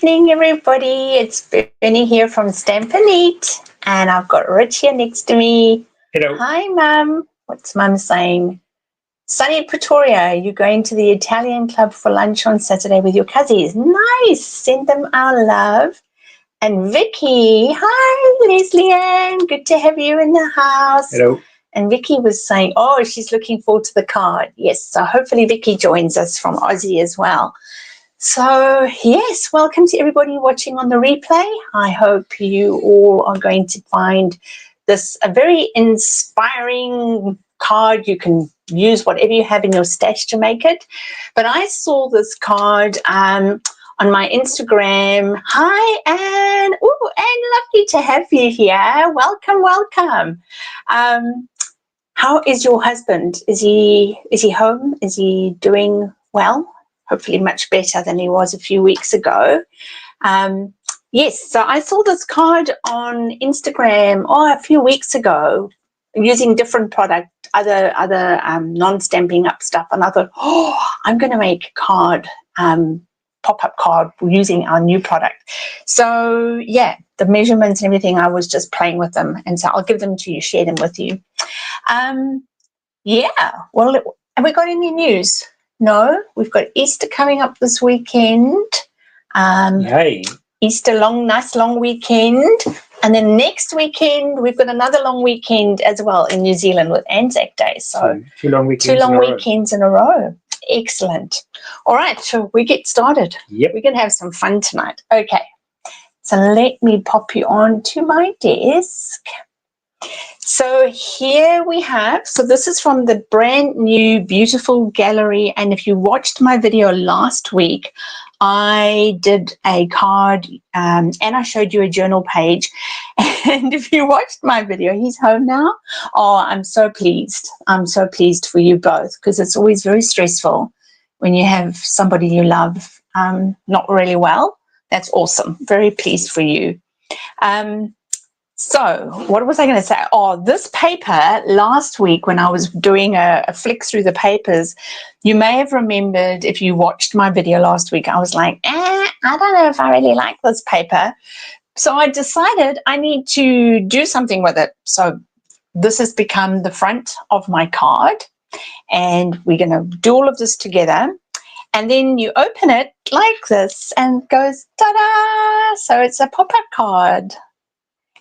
evening, everybody. It's Bernie here from Stampin Up, and I've got Rich here next to me. Hello. Hi, Mum. What's Mum saying? Sunny Pretoria, you're going to the Italian club for lunch on Saturday with your cousins. Nice. Send them our love. And Vicky, hi, Leslie Ann. Good to have you in the house. Hello. And Vicky was saying, oh, she's looking forward to the card. Yes, so hopefully Vicky joins us from Aussie as well. So, yes, welcome to everybody watching on the replay. I hope you all are going to find this a very inspiring card. You can use whatever you have in your stash to make it. But I saw this card on my Instagram. Hi, Anne. Oh, Anne, lovely to have you here. Welcome, welcome. How is your husband? Is he home? Is he doing well? Hopefully much better than he was a few weeks ago. Yes, so I saw this card on Instagram a few weeks ago using different product, other non-Stampin' Up stuff, and I thought, oh, I'm going to make a card, pop-up card using our new product. So yeah, the measurements and everything, I was just playing with them, and so I'll give them to you, share them with you. Yeah, well, have we got any news? No, we've got Easter coming up this weekend. Yay. Easter nice long weekend. And then next weekend, we've got another long weekend as well in New Zealand with Anzac Day. So two long weekends, in a row. Excellent. All right, so we get started. Yep. We're going to have some fun tonight. Okay, so let me pop you on to my desk. So here we have, so this is from the brand new beautiful gallery, and if you watched my video last week, I did a card and I showed you a journal page, and if you watched my video, he's home now. Oh, I'm so pleased. I'm so pleased for you both, because it's always very stressful when you have somebody you love not really well. That's awesome. Very pleased for you. So what was I going to say? Oh, this paper last week when I was doing a flick through the papers, you may have remembered if you watched my video last week, I was like, I don't know if I really like this paper. So I decided I need to do something with it. So this has become the front of my card, and we're going to do all of this together. And then you open it like this and it goes, ta-da! So it's a pop-up card.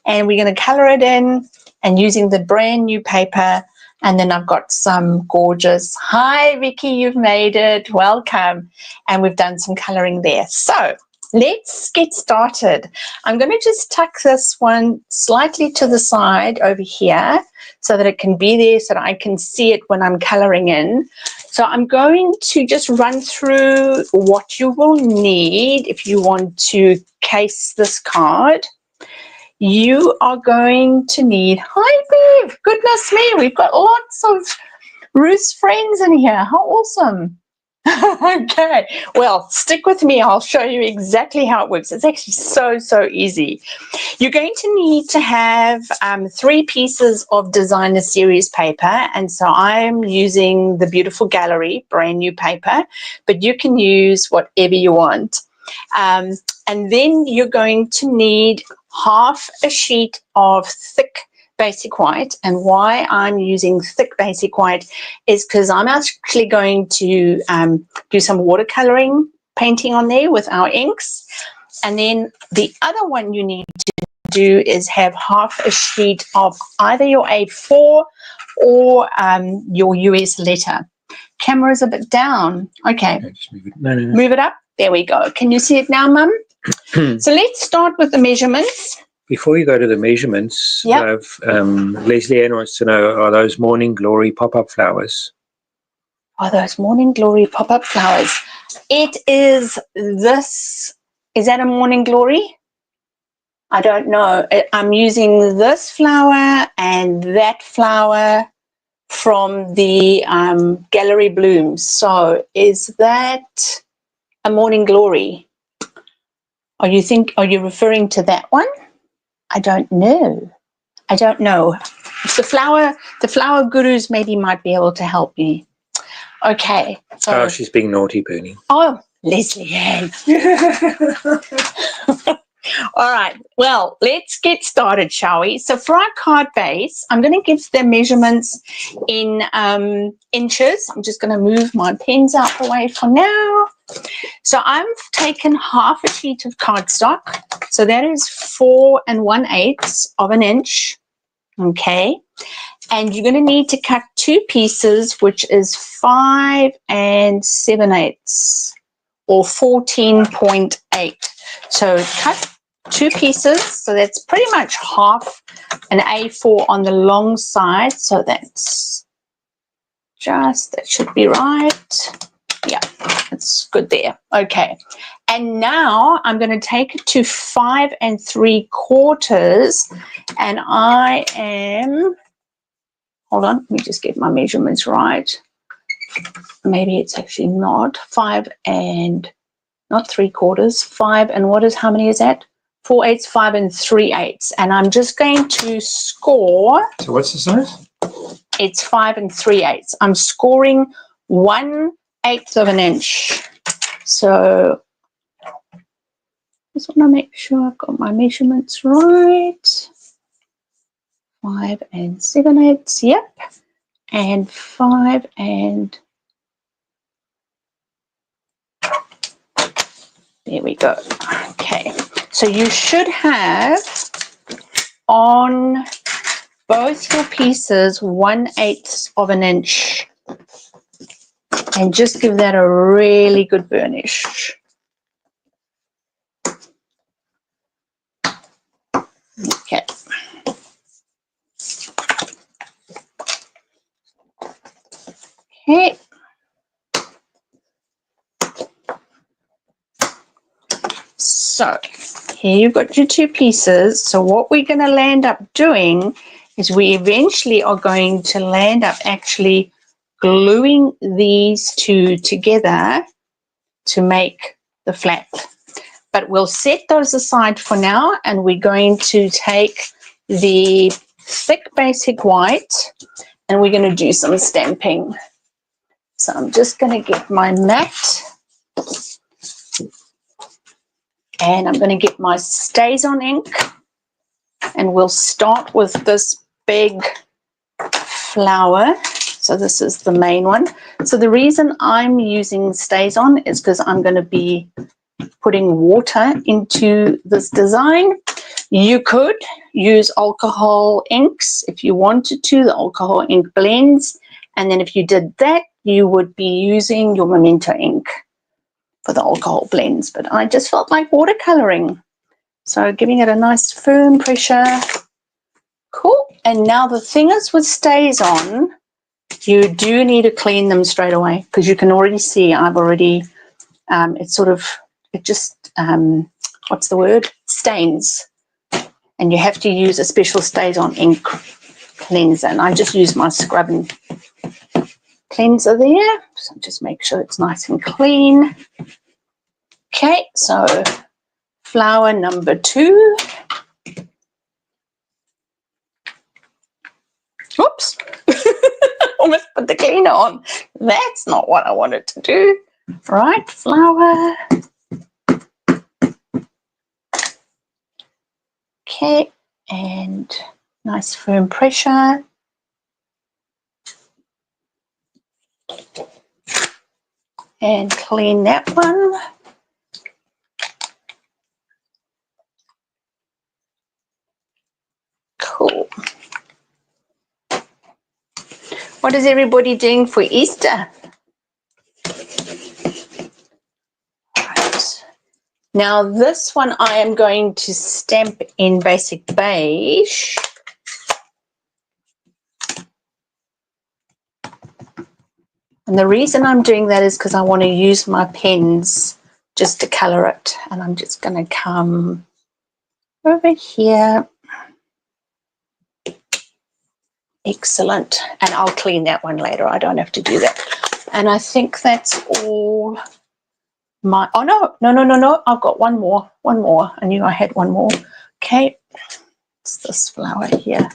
And we're going to color it in and using the brand new paper. And then I've got some gorgeous, hi Vicky, you've made it, welcome. And we've done some coloring there. So let's get started. I'm going to just tuck this one slightly to the side over here so that it can be there so that I can see it when I'm coloring in. So I'm going to just run through what you will need if you want to case this card. You are going to need, hi Bev, goodness me, we've got lots of Ruth's friends in here. How awesome. Okay, well, stick with me. I'll show you exactly how it works. It's actually so easy. You're going to need to have 3 pieces of designer series paper, and so I'm using the beautiful gallery brand new paper, but you can use whatever you want. And then you're going to need half a sheet of thick basic white, and why I'm using thick basic white is because I'm actually going to do some watercoloring painting on there with our inks. And then the other one you need to do is have half a sheet of either your A4 or your US letter. Camera's a bit down. Okay, Just move it. No. Move it up. There we go. Can you see it now, Mum? So let's start with the measurements. Before you go to the measurements, Yep. Leslie Ann wants to know, are those Morning Glory pop-up flowers? Are those Morning Glory pop-up flowers? It is this. Is that a Morning Glory? I don't know. I'm using this flower and that flower from the Gallery Blooms. So is that a Morning Glory? Are you referring to that one? I don't know. The flower gurus maybe might be able to help me. Okay. So, Oh, she's being naughty, Bernie. oh, Leslie Ann. All right, well, let's get started, shall we? So for our card base, I'm going to give the measurements in inches. I'm just going to move my pens out the way for now. So I've taken half a sheet of cardstock. So that is 4 1/8 of an inch. Okay. And you're going to need to cut 2 pieces, which is 5 7/8 or 14.8. So cut 2 pieces, so that's pretty much half an A4 on the long side. So that's just, that should be right. Yeah, that's good there. Okay, and now I'm going to take it to 5 3/4, and I am, hold on, let me just get my measurements right. Maybe it's actually not 5 and not 3/4, 5 and what is, how many is that? 4/8, 5 3/8, and I'm just going to score. So what's the size? It's 5 3/8. I'm scoring 1/8 of an inch. So just want to make sure I've got my measurements right. 5 7/8, yep, and 5 and there we go. Okay, so you should have on both your pieces 1/8 of an inch, and just give that a really good burnish. Okay. Okay. So here you've got your 2 pieces. So what we're going to land up doing is we eventually are going to land up actually gluing these 2 together to make the flap. But we'll set those aside for now, and we're going to take the thick basic white and we're going to do some stamping. So I'm just going to get my mat and I'm going to get my StazOn ink, and we'll start with this big flower. So this is the main one. So the reason I'm using StazOn is because I'm going to be putting water into this design. You could use alcohol inks if you wanted to, the alcohol ink blends, and then if you did that, you would be using your Memento ink for the alcohol blends, but I just felt like watercoloring, so giving it a nice firm pressure. Cool. And now the thing is with StazOn, you do need to clean them straight away, because you can already see I've already it's sort of, it just what's the word, stains, and you have to use a special StazOn ink cleanser, and I just use my scrub and cleanser there, so just make sure it's nice and clean. Okay, so flower number 2. Oops, almost put the cleaner on. That's not what I wanted to do. Right, flower. Okay, and nice firm pressure. And clean that one. Cool. What is everybody doing for Easter? Right. Now this one I am going to stamp in basic beige. And the reason I'm doing that is because I want to use my pens just to colour it. And I'm just going to come over here. Excellent. And I'll clean that one later. I don't have to do that. And I think that's all my, oh no. I've got one more. I knew I had one more. Okay. It's this flower here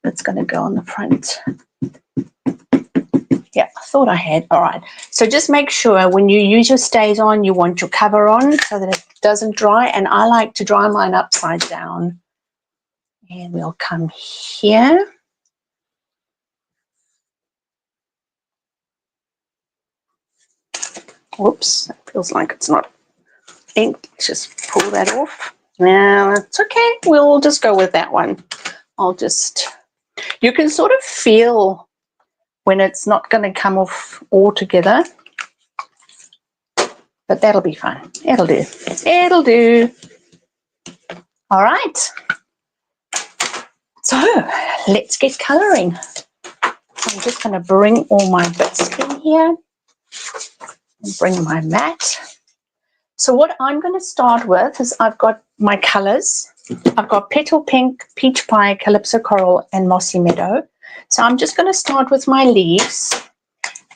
that's going to go on the front. Yeah, I thought I had. All right. So just make sure when you use your stays on, you want your cover on so that it doesn't dry. And I like to dry mine upside down. And we'll come here. Whoops, that feels like it's not ink. Let's just pull that off. Now, it's okay. We'll just go with that one. You can sort of feel when it's not going to come off altogether. But that'll be fine. It'll do. It'll do. All right. So let's get colouring. I'm just going to bring all my bits in here and bring my mat. So what I'm going to start with is I've got my colours. I've got Petal Pink, Peach Pie, Calypso Coral and Mossy Meadow. So I'm just going to start with my leaves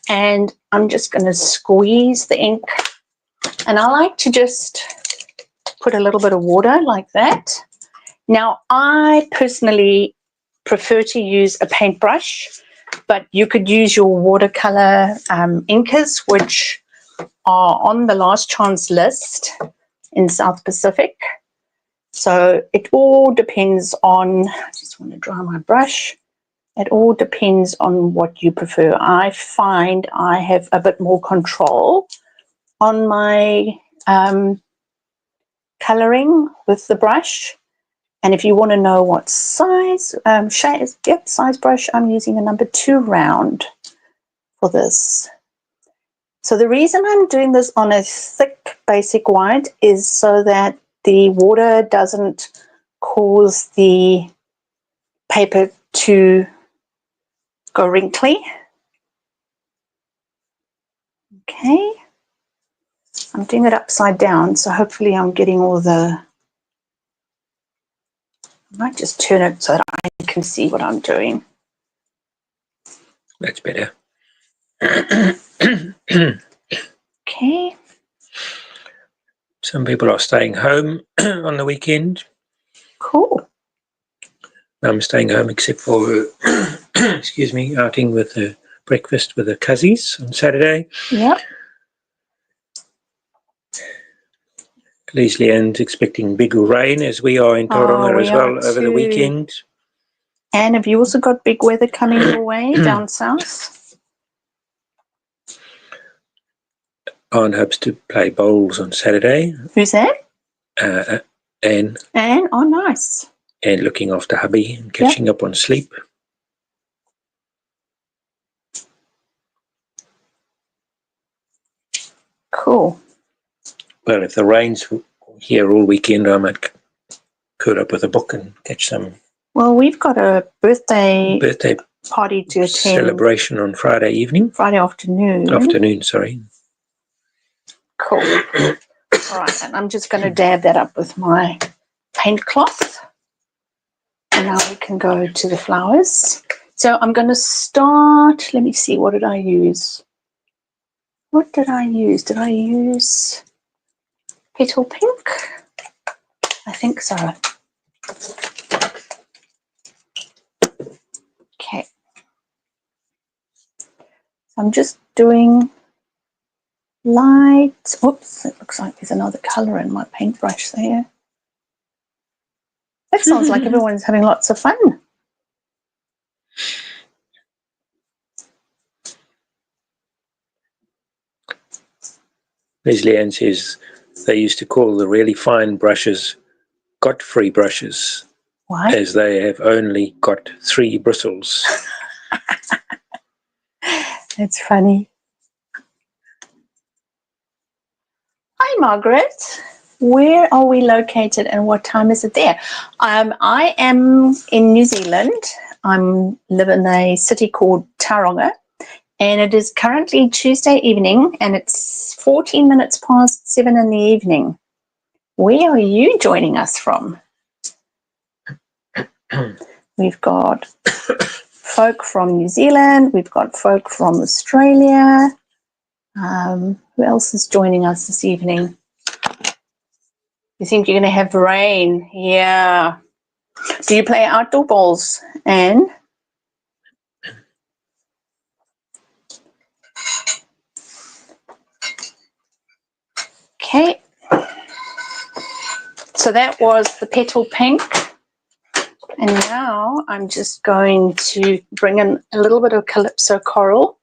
and I'm just going to squeeze the ink. And I like to just put a little bit of water like that. Now, I personally prefer to use a paintbrush, but you could use your watercolor inkers, which are on the last chance list in South Pacific. So it all depends on, I just want to dry my brush. It all depends on what you prefer. I find I have a bit more control on my colouring with the brush. And if you want to know what size, size brush, I'm using a number 2 round for this. So the reason I'm doing this on a thick basic white is so that the water doesn't cause the paper to go wrinkly. Okay. I'm doing it upside down, so hopefully I'm getting all the... I might just turn it so that I can see what I'm doing. That's better. Okay. Some people are staying home on the weekend. Cool. I'm staying home except for, excuse me, outing with the breakfast with the cousins on Saturday. Yep. Leslie Ann's expecting big rain as we are in Tauranga as well over the weekend. And have you also got big weather coming your way down south? Anne hopes to play bowls on Saturday. Who's that? Anne. Anne? Oh, nice. And looking after hubby and catching up on sleep. Cool. Well, if the rain's here all weekend, I might curl up with a book and catch some. Well, we've got a birthday party to attend. Celebration on Friday evening. Friday afternoon. Afternoon, sorry. Cool. All right, and I'm just going to dab that up with my paint cloth. And now we can go to the flowers. So I'm going to start, let me see, what did I use? What did I use? Did I use Petal Pink? I think so. Okay. So I'm just doing light. Oops, it looks like there's another colour in my paintbrush there. That sounds like everyone's having lots of fun. Leslie Ann says they used to call the really fine brushes got-free brushes. Why? As they have only got 3 bristles. That's funny. Hi, Margaret. Where are we located and what time is it there? I am in New Zealand. I live in a city called Tauranga, and it is currently Tuesday evening, and it's 14 minutes past 7 in the evening. Where are you joining us from? We've got folk from New Zealand. We've got folk from Australia. Who else is joining us this evening? You think you're going to have rain? Yeah. Do you play outdoor bowls, Anne? Okay, so that was the petal pink, and now I'm just going to bring in a little bit of Calypso coral.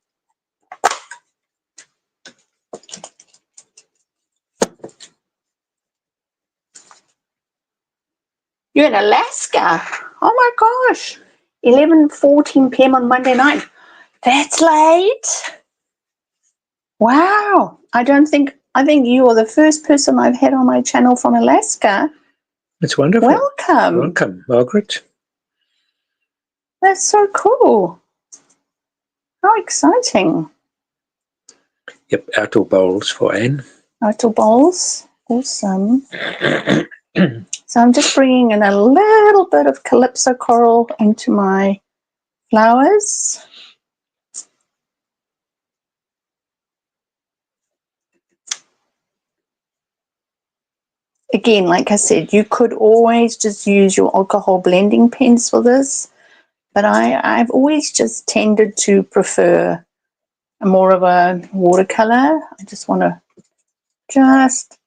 You're in Alaska. Oh my gosh. 11:14 p.m. on Monday night. That's late. Wow. I think you are the first person I've had on my channel from Alaska. It's wonderful. Welcome. Welcome, Margaret. That's so cool. How exciting. Yep, outdoor bowls for Anne. Outdoor bowls. Awesome. So I'm just bringing in a little bit of Calypso coral into my flowers. Again, like I said, you could always just use your alcohol blending pens for this, but I've always just tended to prefer more of a watercolor. I just want to just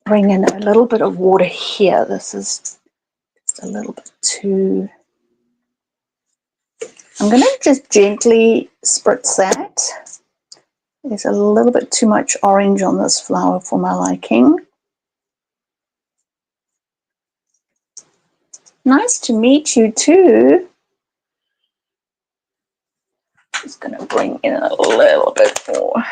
bring in a little bit of water here. This is just a little bit too... I'm going to just gently spritz that. There's a little bit too much orange on this flower for my liking. Nice to meet you too. Just going to bring in a little bit more.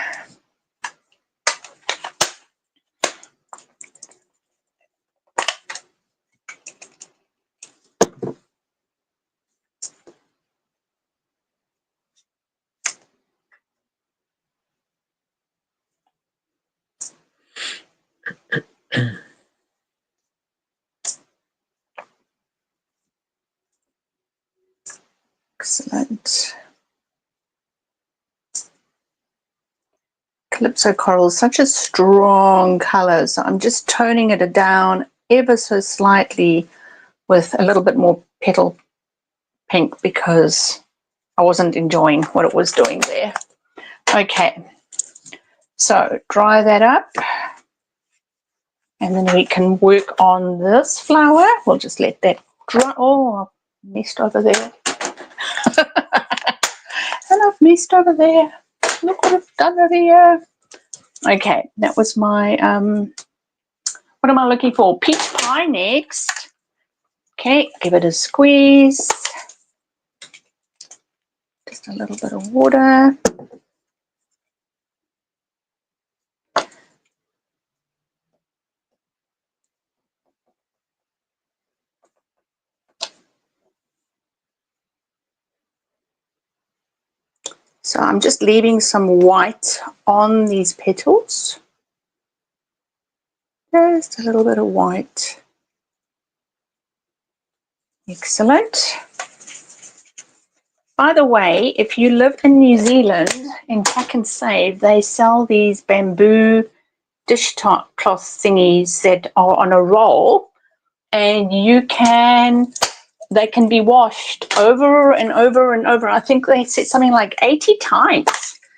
Excellent. Calypso coral is such a strong color, so I'm just toning it down ever so slightly with a little bit more petal pink because I wasn't enjoying what it was doing there. Okay, so dry that up and then we can work on this flower. We'll just let that dry. Oh, I've messed over there. And I've messed over there. Look what I've done over here. Okay, that was my, what am I looking for? Peach pie next. Okay, give it a squeeze. Just a little bit of water. So I'm just leaving some white on these petals. Just a little bit of white. Excellent. By the way, if you live in New Zealand, in Pack and Save, they sell these bamboo dish cloth thingies that are on a roll, and they can be washed over and over and over. I think they said something like 80 times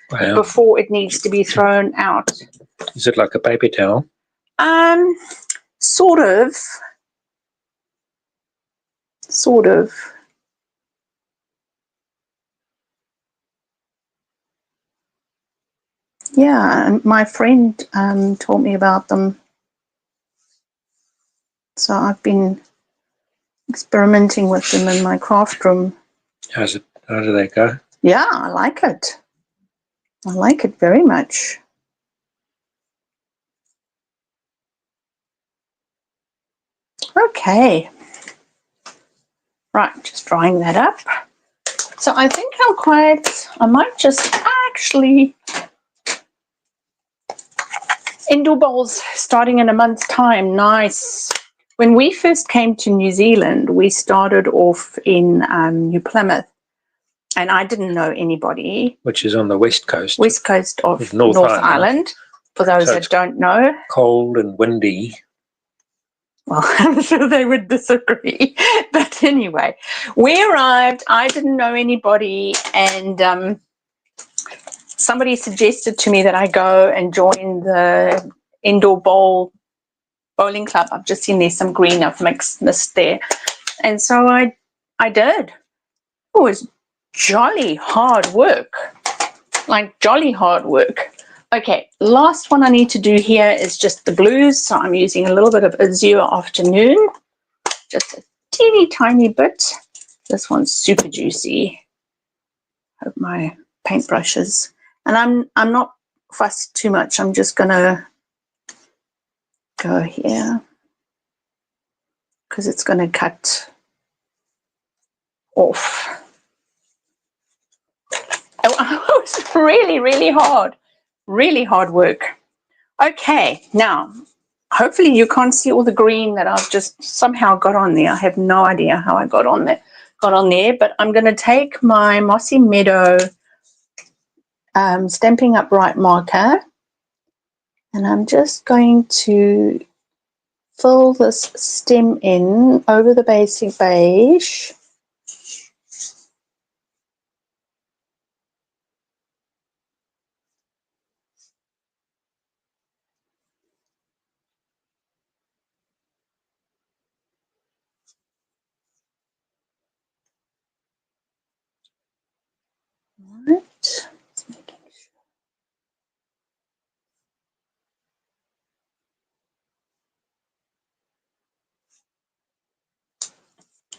before it needs to be thrown out. Is it like a paper towel? Sort of. Sort of. Yeah, and my friend taught me about them. So I've been experimenting with them in my craft room. How do they go? Yeah, I like it. I like it very much. Okay. Right, just drying that up. So I think I might just actually, indoor bowls starting in a month's time. Nice. When we first came to New Zealand, we started off in New Plymouth, and I didn't know anybody. Which is on the west coast. West coast of North Island, for those that don't know. Cold and windy. Well, I'm sure they would disagree. But anyway, we arrived. I didn't know anybody, and somebody suggested to me that I go and join the indoor bowling club. I've just seen there's some green I've missed there. And so I did. It was jolly hard work, like jolly hard work. Okay, last one I need to do here is just the blues. So I'm using a little bit of Azure Afternoon, just a teeny tiny bit. This one's super juicy. Hope my paintbrushes. And I'm not fussed too much. I'm just gonna go here because it's gonna cut off. Oh, it was really hard work. Okay, now hopefully you can't see all the green that I've just somehow got on there. I have no idea how I got on there, but I'm going to take my Mossy Meadow Stampin' Up bright marker, and I'm just going to fill this stem in over the basic beige. Right. Just making sure.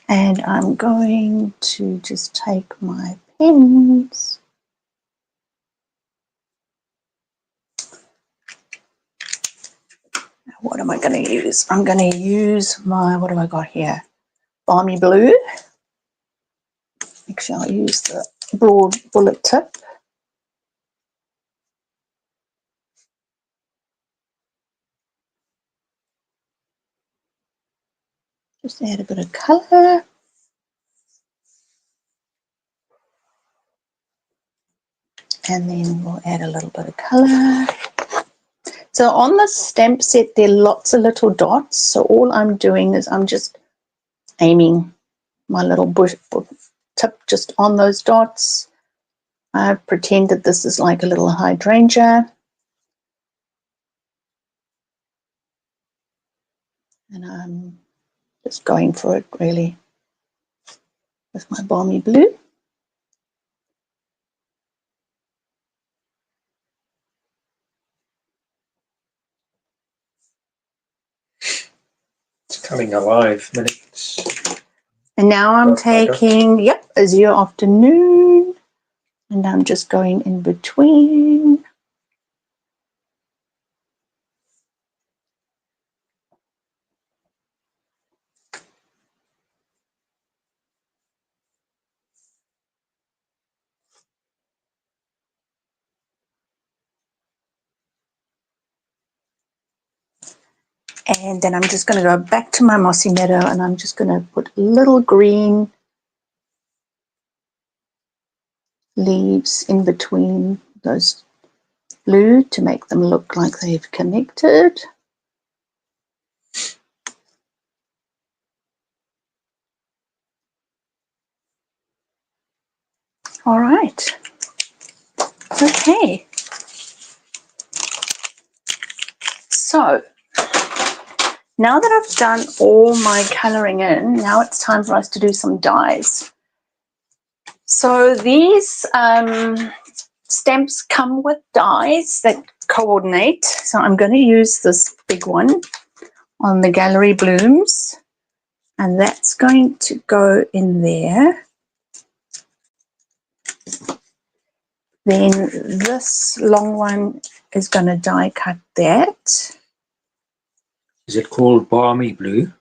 And I'm going to just take my pens. What am I going to use? I'm going to use my, what have I got here? Balmy Blue. Actually, I'll use the broad bullet tip. Just add a bit of colour. And then we'll add a little bit of colour. So on the stamp set, there are lots of little dots. So all I'm doing is I'm just aiming my little bush tip just on those dots. I've pretended this is like a little hydrangea. And I'm just going for it really with my Balmy Blue. It's coming alive, minutes. And now I'm taking, yep, Azure Afternoon. And I'm just going in between. And then I'm just going to go back to my Mossy Meadow and I'm just going to put little green leaves in between those blue to make them look like they've connected. All right. Okay. So now that I've done all my colouring in, now it's time for us to do some dies. So these stamps come with dies that coordinate. So I'm going to use this big one on the Gallery Blooms, and that's going to go in there. Then this long one is going to die cut that. Is it called Balmy Blue?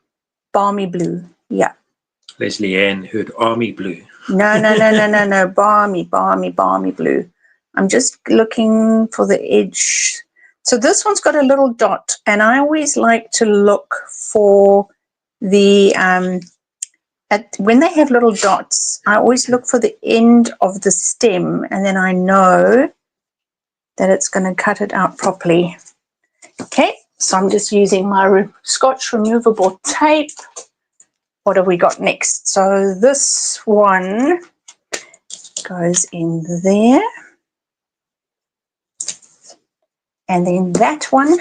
Balmy Blue, yeah. Leslie Ann heard Army Blue. No, balmy blue. I'm just looking for the edge. So this one's got a little dot, and I always like to look for the, when they have little dots, I always look for the end of the stem, and then I know that it's going to cut it out properly. Okay, so I'm just using my Scotch removable tape. What have we got next? So this one goes in there. And then that one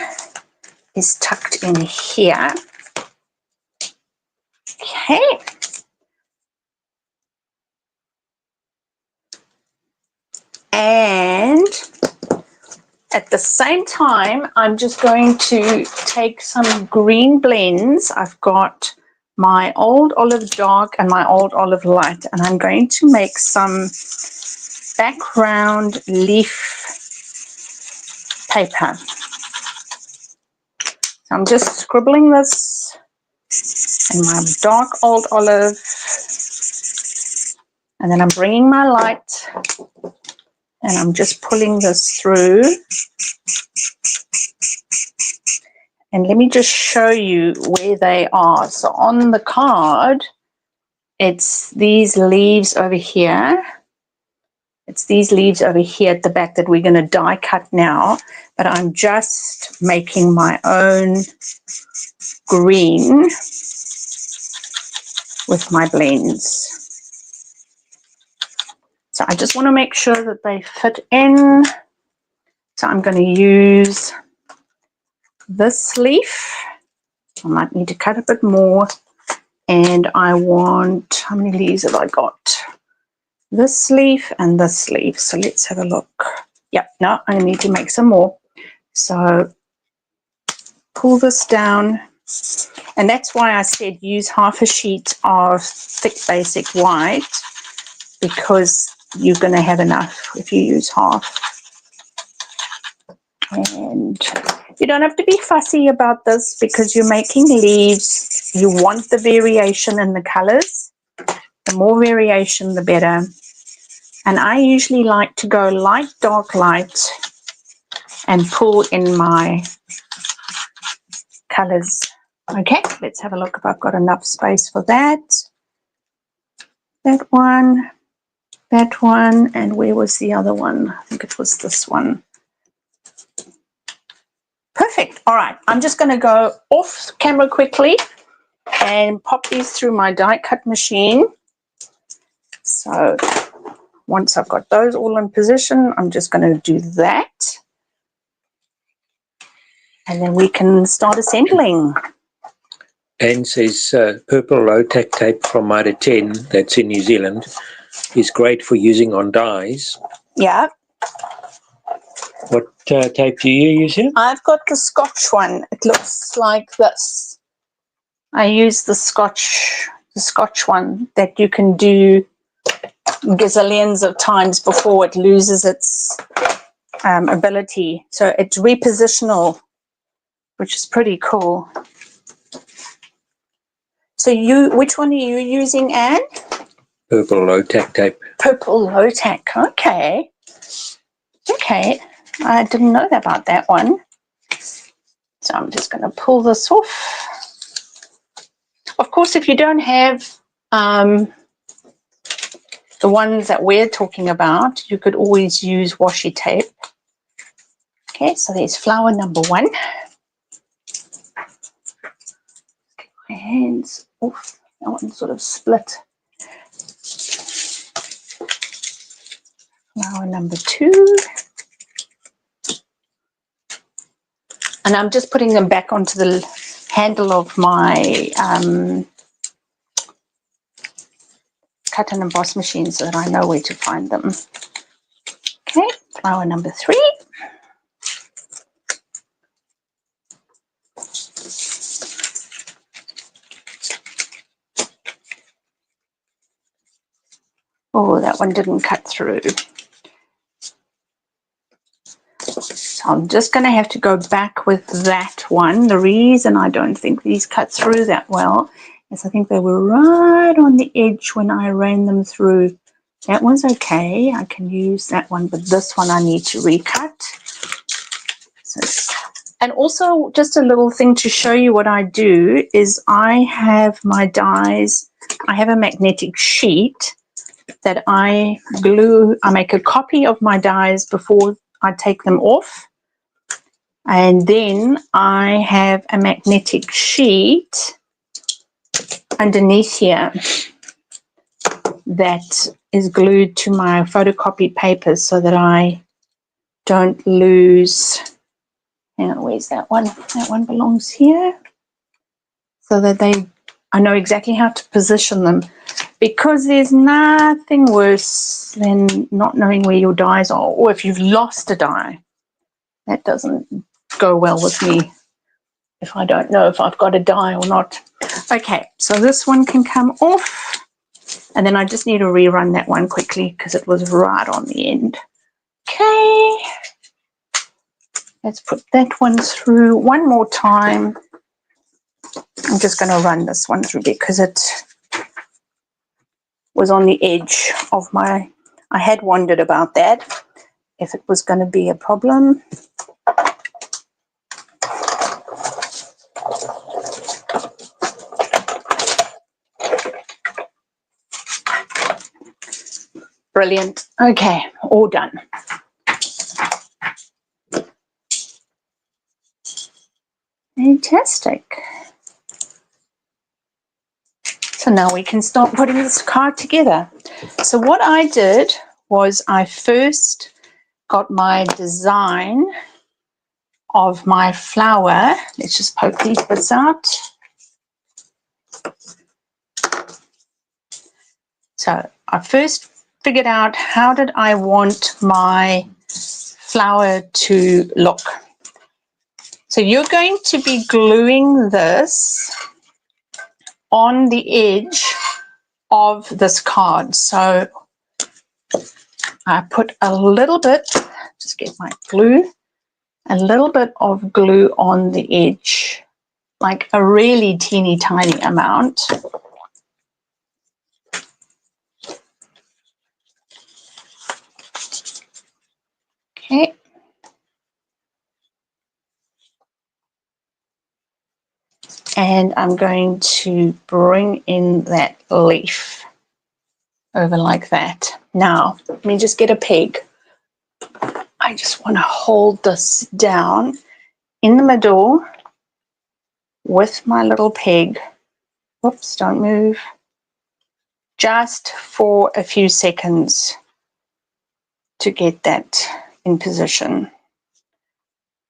is tucked in here. Okay. And at the same time, I'm just going to take some green blends. I've got my old olive dark and my old olive light, and I'm going to make some background leaf paper. So I'm just scribbling this in my dark old olive, and then I'm bringing my light and I'm just pulling this through. And let me just show you where they are. So on the card, it's these leaves over here. It's these leaves over here at the back that we're going to die cut now. But I'm just making my own green with my blends. So I just want to make sure that they fit in. So I'm going to use this leaf. I might need to cut a bit more. And I want, how many leaves have I got? This leaf and this leaf. So let's have a look. Yep, no, I need to make some more. So pull this down. And that's why I said use half a sheet of thick basic white, because you're going to have enough if you use half. And you don't have to be fussy about this because you're making leaves. You want the variation in the colors. The more variation, the better. And I usually like to go light, dark, light, and pull in my colors. Okay, let's have a look if I've got enough space for that. That one, and where was the other one? I think it was this one. Perfect. All right, I'm just going to go off camera quickly and pop these through my die cut machine. So once I've got those all in position, I'm just going to do that. And then we can start assembling. Anne says purple low-tack tape from Mitre 10, that's in New Zealand, is great for using on dies. Yeah. What tape do you use here? I've got the Scotch one. It looks like this. I use the Scotch one that you can do gazillions of times before it loses its ability. So it's repositional, which is pretty cool. So which one are you using, Anne? Purple low-tack tape. Purple low-tack. Okay. Okay. I didn't know about that one. So I'm just going to pull this off. Of course, if you don't have the ones that we're talking about, you could always use washi tape. Okay, so there's flower number 1. Get my hands off. That one sort of split. Flower number 2. And I'm just putting them back onto the handle of my cut and emboss machine so that I know where to find them. Okay, flower number 3. Oh, that one didn't cut through. So I'm just going to have to go back with that one. The reason I don't think these cut through that well is I think they were right on the edge when I ran them through. That one's okay. I can use that one, but this one I need to recut. So, and also just a little thing to show you what I do is I have my dies. I have a magnetic sheet that I glue. I make a copy of my dies before I take them off. And then I have a magnetic sheet underneath here that is glued to my photocopied papers so that I don't lose Hang on, where's that one? That one belongs here. So that I know exactly how to position them, because there's nothing worse than not knowing where your dies are, or if you've lost a die. That doesn't go well with me if I don't know if I've got a die or not. Okay, so this one can come off, and then I just need to rerun that one quickly because it was right on the end. Okay, let's put that one through one more time. I'm just going to run this one through because it was on the edge of my, I had wondered about that, if it was going to be a problem. Brilliant. Okay, all done. Fantastic. So now we can start putting this card together. So what I did was I first got my design of my flower. Let's just poke these bits out. So I first figured out how did I want my flower to look. So you're going to be gluing this on the edge of this card. So I put a little bit, just get my glue, a little bit of glue on the edge, like a really teeny tiny amount. Okay. And I'm going to bring in that leaf over like that. Now, let me just get a peg. I just want to hold this down in the middle with my little peg. Whoops, don't move. Just for a few seconds to get that in position.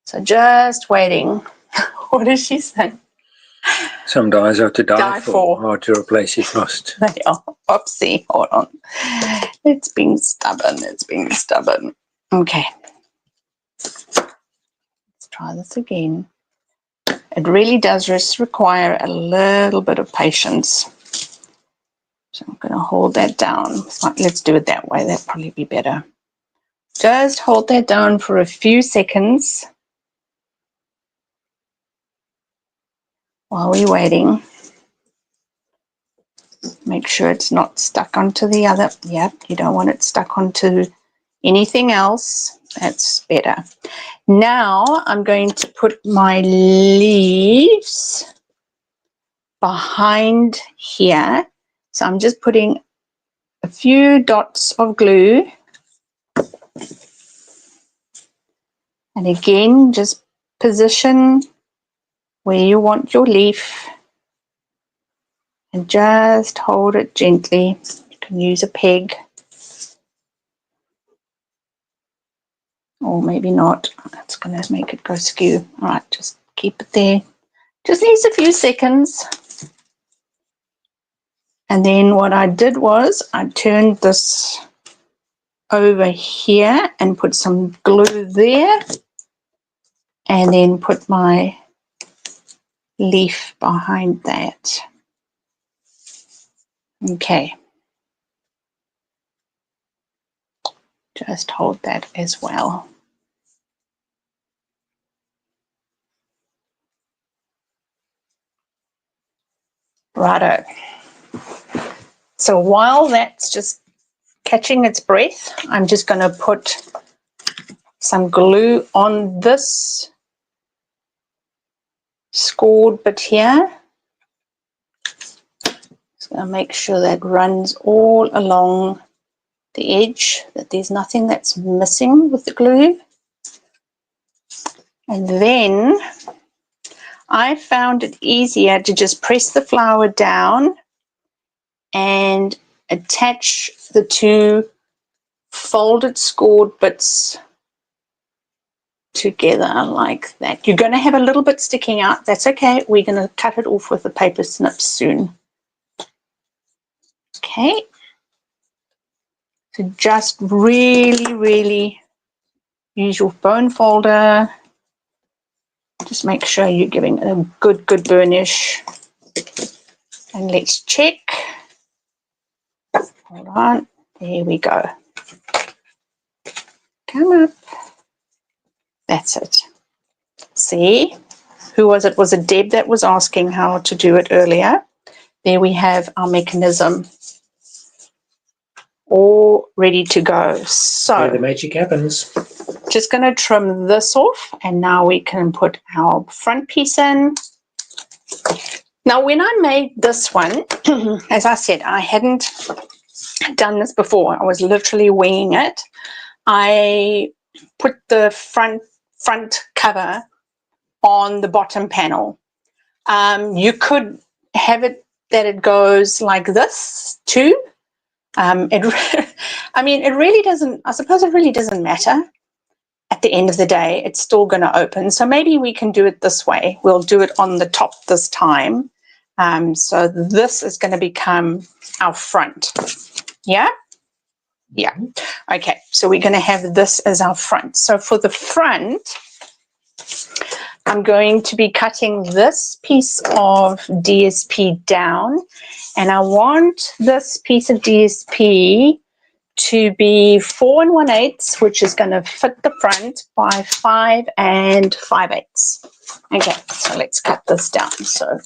So just waiting. What does she say? Some dies are to die for. Hard to replace if lost. They are. Oopsie, hold on. It's being stubborn. It's being stubborn. Okay. Let's try this again. It really does just require a little bit of patience. So I'm going to hold that down. Let's do it that way. That'll probably be better. Just hold that down for a few seconds while we're waiting. Make sure it's not stuck onto the other. Yep, you don't want it stuck onto anything else. That's better. Now I'm going to put my leaves behind here. So I'm just putting a few dots of glue. And again, just position where you want your leaf and just hold it gently. You can use a peg or maybe not. That's going to make it go skew. All right, just keep it there. Just needs a few seconds. And then what I did was I turned this over here and put some glue there and then put my leaf behind that. Okay. Just hold that as well. Righto. So while that's just catching its breath, I'm just going to put some glue on this scored bit here. Just going to make sure that runs all along the edge, that there's nothing that's missing with the glue. And then I found it easier to just press the flower down and attach the two folded scored bits together like that. You're going to have a little bit sticking out. That's okay. We're going to cut it off with the paper snips soon. Okay. So just really use your bone folder. Just make sure you're giving it a good burnish. And let's check. Hold on. There we go. Come up. That's it. See? Who was it? Was it Deb that was asking how to do it earlier? There we have our mechanism all ready to go. So where the magic happens. just going to trim this off, and now we can put our front piece in. Now, when I made this one, as I said, I hadn't done this before. I was literally winging it. I put the front cover on the bottom panel. You could have it that it goes like this too. I mean, it really doesn't, I suppose it really doesn't matter. At the end of the day, it's still going to open. So maybe we can do it this way. We'll do it on the top this time. So this is going to become our front. Yeah? Yeah. Okay, so we're going to have this as our front. So for the front, I'm going to be cutting this piece of DSP down, and I want this piece of DSP to be 4 1/8, which is going to fit the front, by 5 5/8. Okay, so let's cut this down. So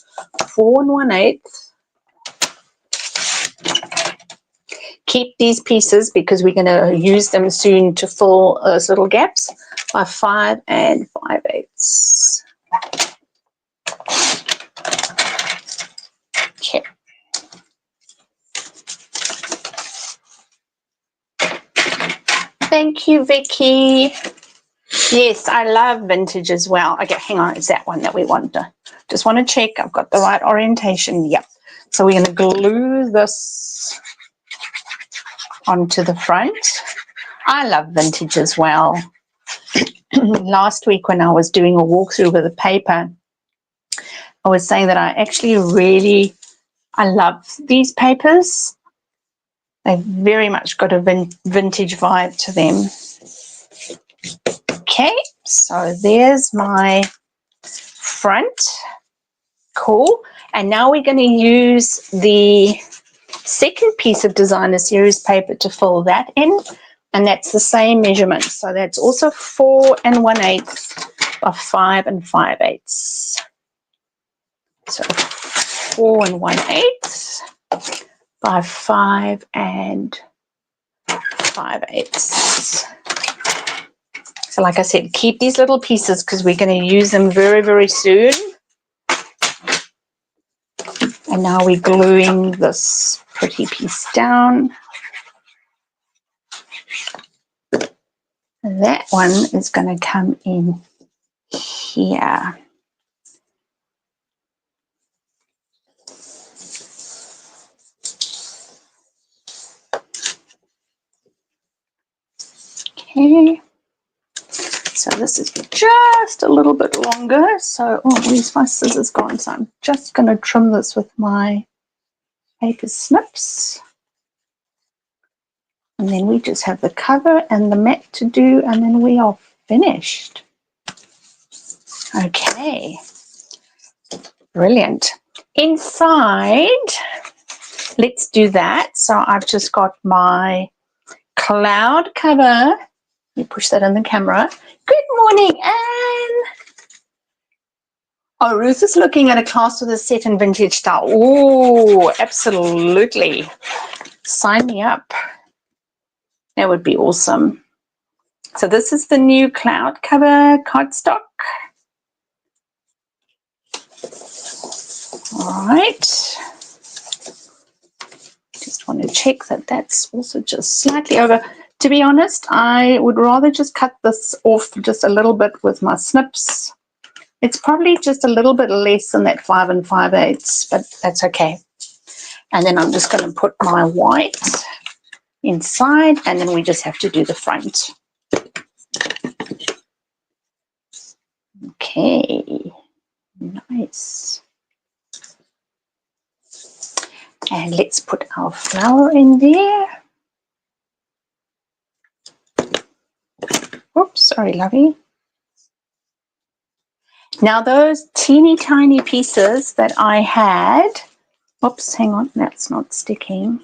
4 1/8. Keep these pieces because we're going to use them soon to fill those little gaps, by 5 5/8. Okay. Thank you, Vicky. Yes, I love vintage as well. Okay, hang on. It's that one that we want to. Just want to check I've got the right orientation. Yep. So we're going to glue this onto the front. I love vintage as well. Last week when I was doing a walkthrough with the paper, I was saying that I actually I love these papers. They've very much got a vintage vibe to them. Okay, so there's my front. Cool. And now we're going to use the second piece of designer series paper to fill that in. And that's the same measurement. So that's also 4 1/8 by 5 5/8. So 4 1/8 by 5 5/8. So like I said, keep these little pieces because we're going to use them very soon. And now we're gluing this pretty piece down. That one is going to come in here. Okay. So this is just a little bit longer. So, oh, where's my scissors gone? So I'm just going to trim this with my paper snips. And then we just have the cover and the mat to do, and then we are finished. Okay. Brilliant. Inside, let's do that. So I've just got my cloud cover. Let me push that in the camera. Good morning, Anne. Oh, Ruth is looking at a class with a set and vintage style. Oh, absolutely. Sign me up. That would be awesome. So this is the new cloud cover cardstock. All right. Just want to check that that's also just slightly over. To be honest, I would rather just cut this off just a little bit with my snips. It's probably just a little bit less than that 5 5/8, but that's okay. And then I'm just going to put my white inside, and then we just have to do the front. Okay, nice. And let's put our flower in there. Oops, sorry, lovey. Now those teeny tiny pieces that I had, oops, hang on, that's not sticking.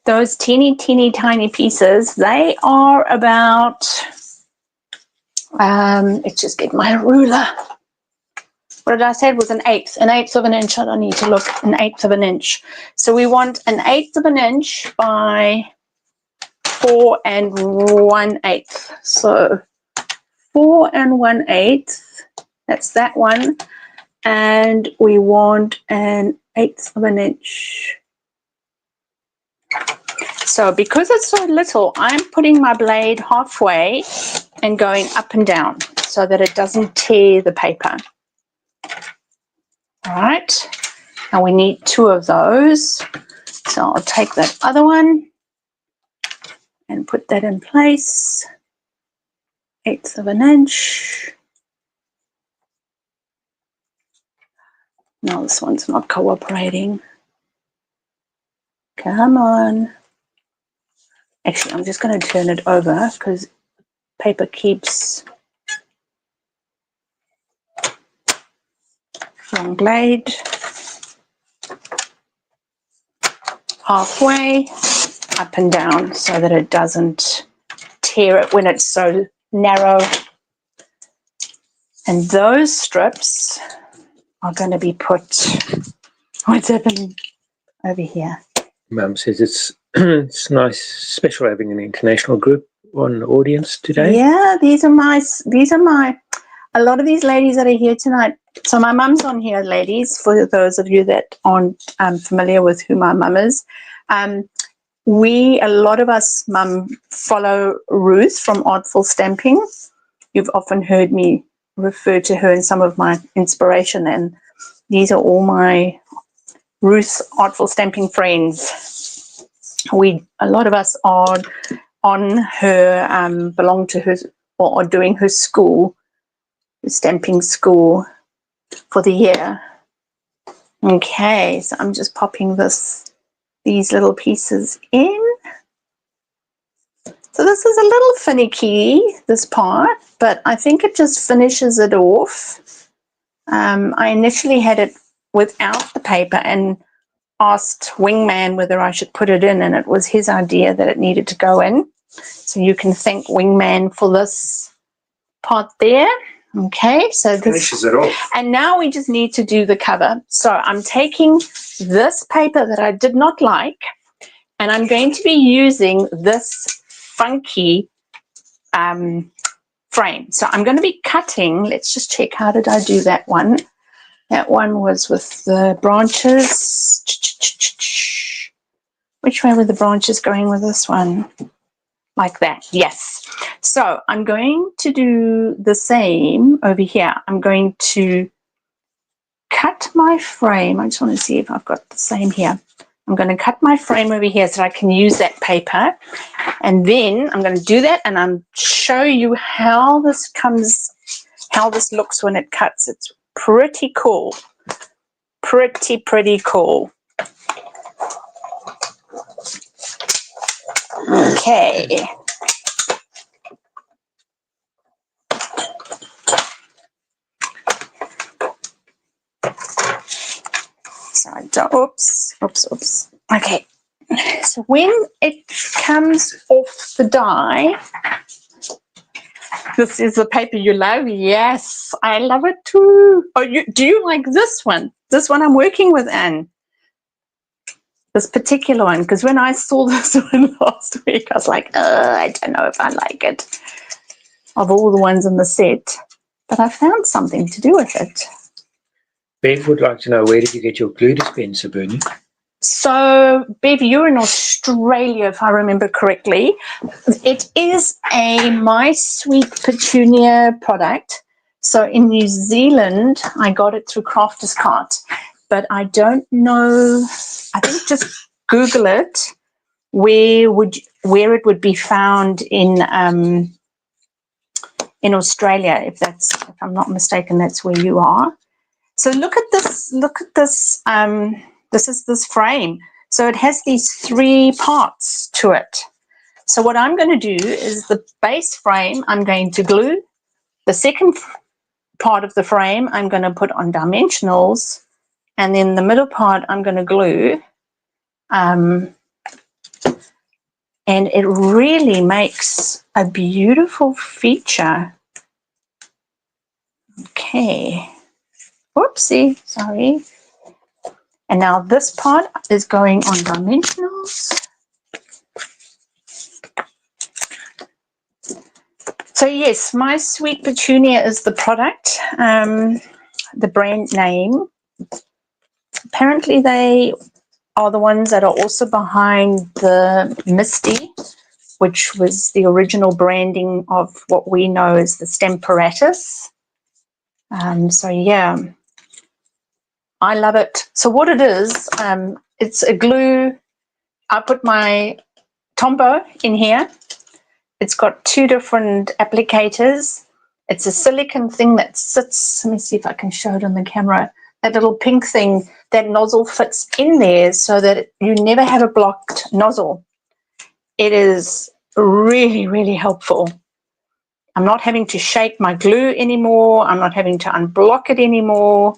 Those teeny tiny pieces, they are about, let's just get my ruler. What did I say? It was an eighth of an inch. I don't need to look, an eighth of an inch. So we want an eighth of an inch by 4 1/8. So 4 1/8, that's that one. And we want an eighth of an inch. So because it's so little, I'm putting my blade halfway and going up and down so that it doesn't tear the paper. All right, now we need 2 of those. So I'll take that other one and put that in place. 1/8 of an inch. No, this one's not cooperating. Come on. Actually, I'm just going to turn it over because paper keeps. Long blade. Halfway, up and down so that it doesn't tear it when it's so narrow. And those strips are going to be put, what's happening over here? Mum says it's it's nice, special having an international group on the audience today. Yeah, these are my, a lot of these ladies that are here tonight. So my mum's on here, ladies, for those of you that aren't familiar with who my mum is. A lot of us, mum, follow Ruth from Artful Stamping. You've often heard me refer to her in some of my inspiration, and these are all my Ruth Artful Stamping friends. A lot of us are on her, belong to her, or are doing her school, her stamping school for the year. Okay, so I'm just popping these little pieces in. So this is a little finicky, this part, but I think it just finishes it off. I initially had it without the paper and asked Wingman whether I should put it in, and it was his idea that it needed to go in. So you can thank Wingman for this part there. Okay, so this Finishes it off. And now we just need to do the cover. So I'm taking this paper that I did not like, and I'm going to be using this funky frame. So I'm going to be cutting, let's just check, how did I do that one? That one was with the branches. Which way were the branches going with this one? Like that, yes. So I'm going to do the same over here. I'm going to cut my frame. I just want to see if I've got the same here. I'm going to cut my frame over here so I can use that paper. And then I'm going to do that and I'll show you how this comes, how this looks when it cuts. It's pretty cool. Pretty cool. Okay. So I don't, oops. Okay. So when it comes off the die, this is the paper you love. Yes, I love it too. Oh, do you like this one? This one I'm working with, Anne. This particular one, because when I saw this one last week, I was like, I don't know if I like it. Of all the ones in the set, but I found something to do with it. Bev would like to know, where did you get your glue dispenser, Bernie? So, Bev, you're in Australia, if I remember correctly. It is a My Sweet Petunia product. So in New Zealand, I got it through Crafter's Cart, but I don't know. I think just Google it. Where it would be found in in Australia, if I'm not mistaken, that's where you are. So look at this, this is this frame. So it has these 3 parts to it. So what I'm going to do is the base frame I'm going to glue. The second part of the frame I'm going to put on dimensionals, and then the middle part I'm going to glue. And it really makes a beautiful feature. Okay. Whoopsie, sorry. And now this part is going on dimensionals. So yes, My Sweet Petunia is the product, the brand name. Apparently they are the ones that are also behind the Misty, which was the original branding of what we know as the Stamparatus. So yeah, I love it. So what it is, it's a glue. I put my Tombow in here. It's got 2 different applicators. It's a silicone thing that sits, let me see if I can show it on the camera, that little pink thing, that nozzle fits in there so that you never have a blocked nozzle. It is really, really helpful. I'm not having to shake my glue anymore. I'm not having to unblock it anymore.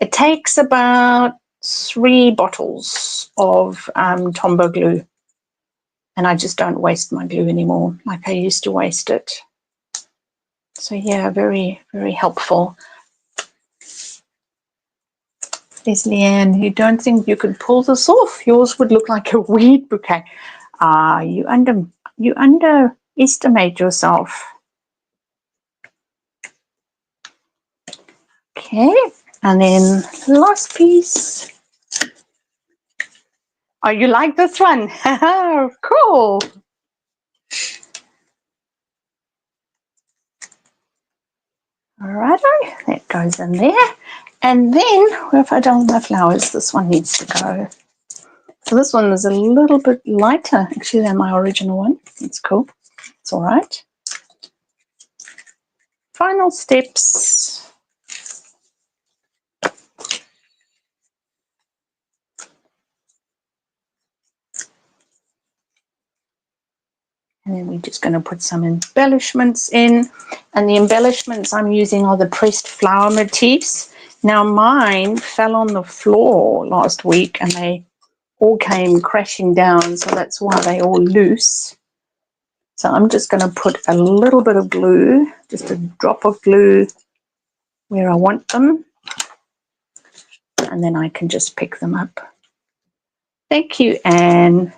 It takes about 3 bottles of Tombow glue. And I just don't waste my glue anymore like I used to waste it. So yeah, very, very helpful. Leslie Ann, you don't think you could pull this off? Yours would look like a weed bouquet. You underestimate yourself. Okay, and then last piece. Oh, you like this one? Cool. Alrighty, that goes in there. And then, where have I done my flowers? This one needs to go. So this one is a little bit lighter, actually, than my original one. It's cool. It's all right. Final steps. And then we're just going to put some embellishments in. And the embellishments I'm using are the pressed flower motifs. Now mine fell on the floor last week and they all came crashing down. So that's why they're all loose. So I'm just going to put a little bit of glue, just a drop of glue where I want them. And then I can just pick them up. Thank you, Anne.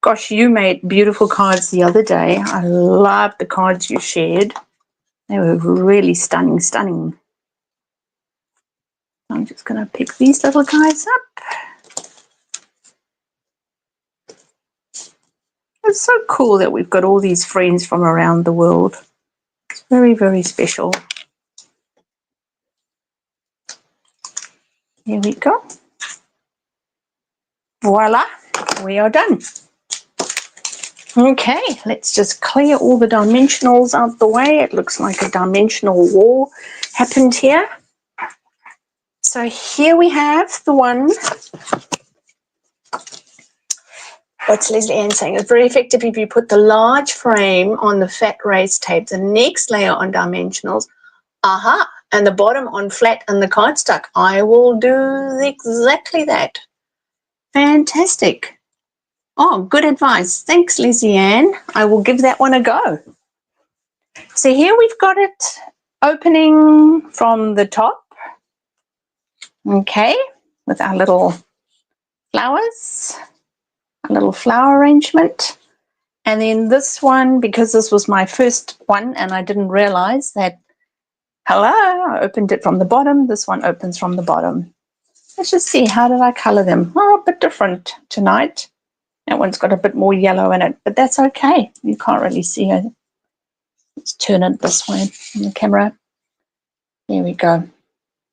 Gosh, you made beautiful cards the other day. I loved the cards you shared. They were really stunning, stunning. I'm just going to pick these little guys up. It's so cool that we've got all these friends from around the world. It's very, very special. Here we go. Voila, we are done. Okay, let's just clear all the dimensionals out the way. It looks like a dimensional war happened here. So here we have the one. What's Leslie Ann saying? It's very effective if you put the large frame on the fat raised tape, the next layer on dimensionals, and the bottom on flat and the cardstock. I will do exactly that. Fantastic. Oh, good advice. Thanks, Leslie Ann. I will give that one a go. So here we've got it opening from the top. Okay, with our little flowers, a little flower arrangement. And then this one, because this was my first one and I didn't realize that, I opened it from the bottom. This one opens from the bottom. Let's just see, how did I color them? Oh, a bit different tonight. That one's got a bit more yellow in it, but that's okay. You can't really see it. Let's turn it this way on the camera. There we go.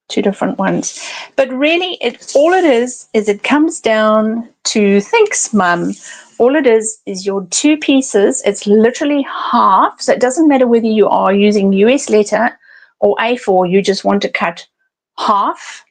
2 different ones. But really, all it is it comes down to thanks, Mum, all it is your two pieces. It's literally half, so it doesn't matter whether you are using US letter or A4. You just want to cut half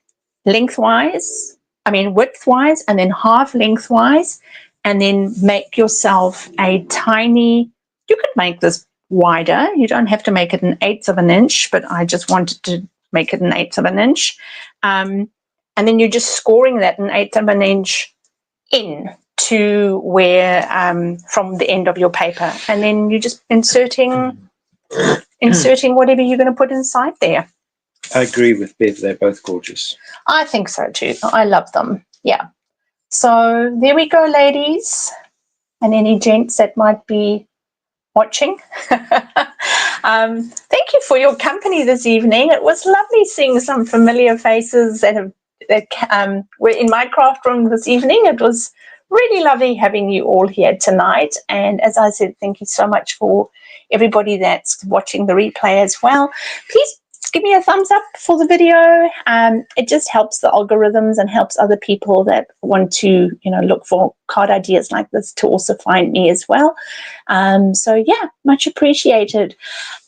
lengthwise, widthwise, and then half lengthwise, and then make yourself a tiny, you could make this wider, you don't have to make it 1/8 of an inch, but I just wanted to make it 1/8 of an inch, and then you're just scoring that 1/8 of an inch in to where from the end of your paper, and then you're just inserting whatever you're going to put inside there. I agree with Bev, they're both gorgeous. I think so too. I love them. Yeah. So there we go, ladies, and any gents that might be watching. Thank you for your company this evening. It was lovely seeing some familiar faces that were in my craft room this evening. It was really lovely having you all here tonight. And as I said, thank you so much for everybody that's watching the replay as well. Please give me a thumbs up for the video. It just helps the algorithms and helps other people that want to, look for card ideas like this to also find me as well. So yeah, much appreciated.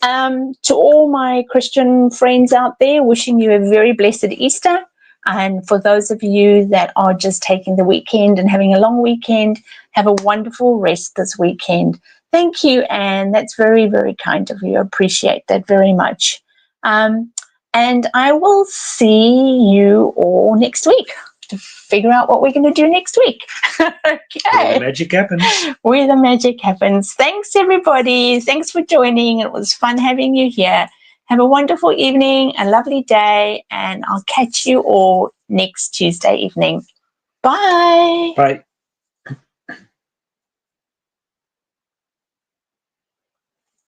To all my Christian friends out there, wishing you a very blessed Easter. And for those of you that are just taking the weekend and having a long weekend, have a wonderful rest this weekend. Thank you, Anne. That's very, very kind of you. I appreciate that very much. And I will see you all next week to figure out what we're going to do next week. Okay. Where the magic happens. Where the magic happens. Thanks, everybody. Thanks for joining. It was fun having you here. Have a wonderful evening, a lovely day, and I'll catch you all next Tuesday evening. Bye. Bye.